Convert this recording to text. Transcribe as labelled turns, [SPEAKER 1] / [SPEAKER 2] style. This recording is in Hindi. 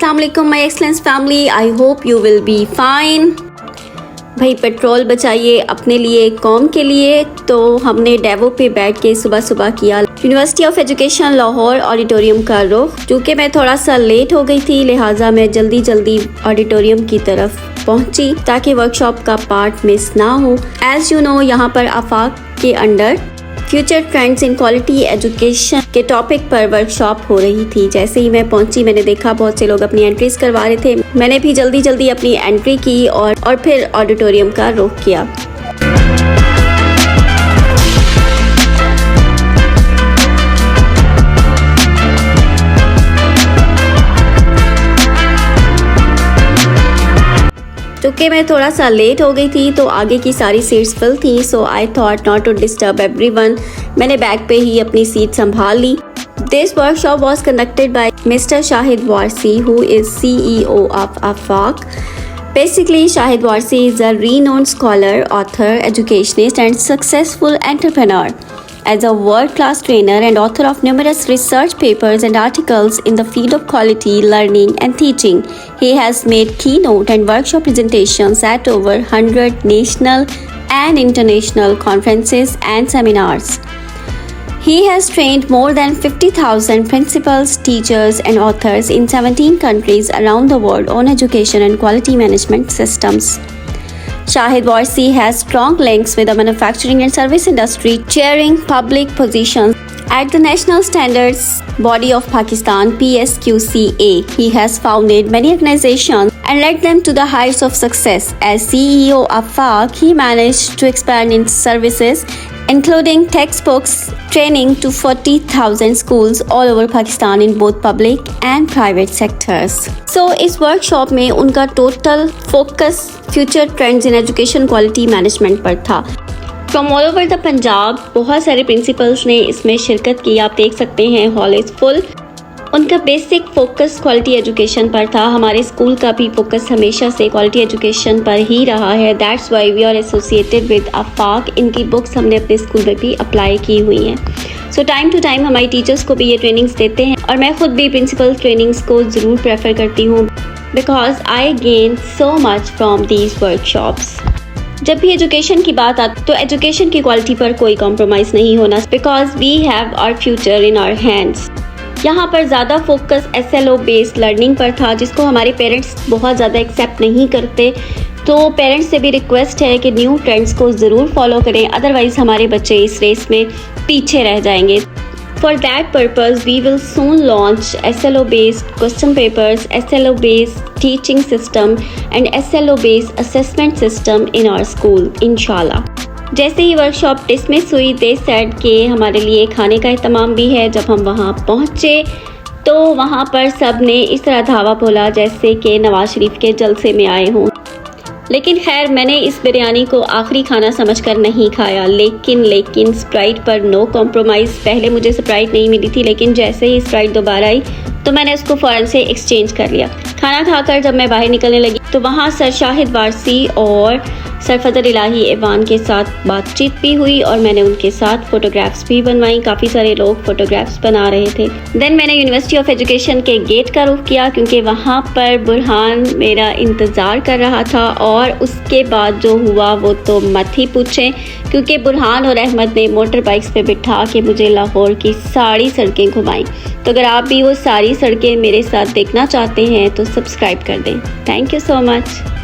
[SPEAKER 1] अस्सलाम वालेकुम my excellence family, I hope you will be fine. भाई पेट्रोल बचाइए अपने लिए, कौम के लिए। तो हमने डेवो पे बैठ के सुबह सुबह किया university of education Lahore auditorium का रुख। क्योंकि मैं थोड़ा सा लेट हो गई थी लिहाजा मैं जल्दी ऑडिटोरियम की तरफ पहुंची ताकि वर्कशॉप का पार्ट मिस ना हो। एज यू नो, यहाँ पर आफाक के under future trends in quality education के टॉपिक पर वर्कशॉप हो रही थी। जैसे ही मैं पहुंची मैंने देखा बहुत से लोग अपनी एंट्रीज करवा रहे थे। मैंने भी जल्दी अपनी एंट्री की और फिर ऑडिटोरियम का रुख किया। चूँकि मैं थोड़ा सा लेट हो गई थी तो आगे की सारी सीट्स फिल थी, so I thought not to disturb everyone. मैंने बैक पे ही अपनी सीट संभाल ली। This workshop was conducted by mister Shahid Warsi, who is CEO of AFAQ. Basically, Shahid Warsi is a renowned scholar, author, educationist and successful entrepreneur. As a world-class trainer and author of numerous research papers and articles in the field of quality learning and teaching, he has made keynote and workshop presentations at over 100 national and international conferences and seminars. He has trained more than 50,000 principals, teachers and authors in 17 countries around the world on education and quality management systems. Shahid Warsi has strong links with the manufacturing and service industry, chairing public positions at the National Standards Body of Pakistan (PSQCA). He has founded many organizations and led them to the heights of success. As CEO of AFAQ, he managed to expand its services, including textbooks, training to 40,000 schools all over Pakistan in both public and private sectors. So, इस वर्कशॉप में उनका total focus future trends in education quality management पर था। From all over the Punjab बहुत सारे प्रिंसिपल्स ने इसमें शिरकत की। आप देख सकते हैं हॉल इज फुल। उनका बेसिक फोकस क्वालिटी एजुकेशन पर था। हमारे स्कूल का भी फोकस हमेशा से क्वालिटी एजुकेशन पर ही रहा है। That's why we are associated with AFAQ। इनकी बुक्स हमने अपने स्कूल में भी अप्लाई की हुई हैं। सो टाइम टू टाइम हमारी टीचर्स को भी ये ट्रेनिंग्स देते हैं और मैं खुद भी प्रिंसिपल ट्रेनिंग्स को ज़रूर प्रेफर करती हूँ because I gain so much from these workshops. जब भी एजुकेशन की बात आती तो एजुकेशन की क्वालिटी पर कोई कॉम्प्रोमाइज़ नहीं होना because we have our future in our hands. यहाँ पर ज़्यादा फोकस SLO बेस्ड लर्निंग पर था जिसको हमारे पेरेंट्स बहुत ज़्यादा एक्सेप्ट नहीं करते। तो पेरेंट्स से भी रिक्वेस्ट है कि न्यू ट्रेंड्स को ज़रूर फॉलो करें, अदरवाइज़ हमारे बच्चे इस रेस में पीछे रह जाएंगे। For that purpose we will soon launch SLO based question papers, SLO based teaching system and SLO based assessment system in our school इंशाल्लाह। जैसे ही वर्कशॉप डिसमिस हुई दे सेड कि हमारे लिए खाने का एहतमाम भी है। जब हम वहाँ पहुँचे तो वहाँ पर सब ने इस तरह धावा बोला जैसे कि नवाज शरीफ के जलसे में आए हों। लेकिन खैर मैंने इस बिरयानी को आखिरी खाना समझकर नहीं खाया। लेकिन स्प्राइट पर नो कॉम्प्रोमाइज़। पहले मुझे स्प्राइट नहीं मिली थी लेकिन जैसे ही स्प्राइट दोबारा आई तो मैंने उसको फ़ौरन से एक्सचेंज कर लिया। खाना खाकर जब मैं बाहर निकलने लगी तो वहाँ सर शाहिद वारसी और सर फजल इलाही ऐवान के साथ बातचीत भी हुई और मैंने उनके साथ फ़ोटोग्राफ्स भी बनवाई। काफ़ी सारे लोग फ़ोटोग्राफ्स बना रहे थे। देन मैंने यूनिवर्सिटी ऑफ एजुकेशन के गेट का रुख किया क्योंकि वहाँ पर बुरहान मेरा इंतज़ार कर रहा था और उसके बाद जो हुआ वो तो मत ही पूछें क्योंकि बुरहान और अहमद ने मोटर बाइक्स पे बिठा के मुझे लाहौर की सारी सड़कें घुमाई। तो अगर आप भी वो सारी सड़कें मेरे साथ देखना चाहते हैं तो सब्सक्राइब कर दें। Thank you so much.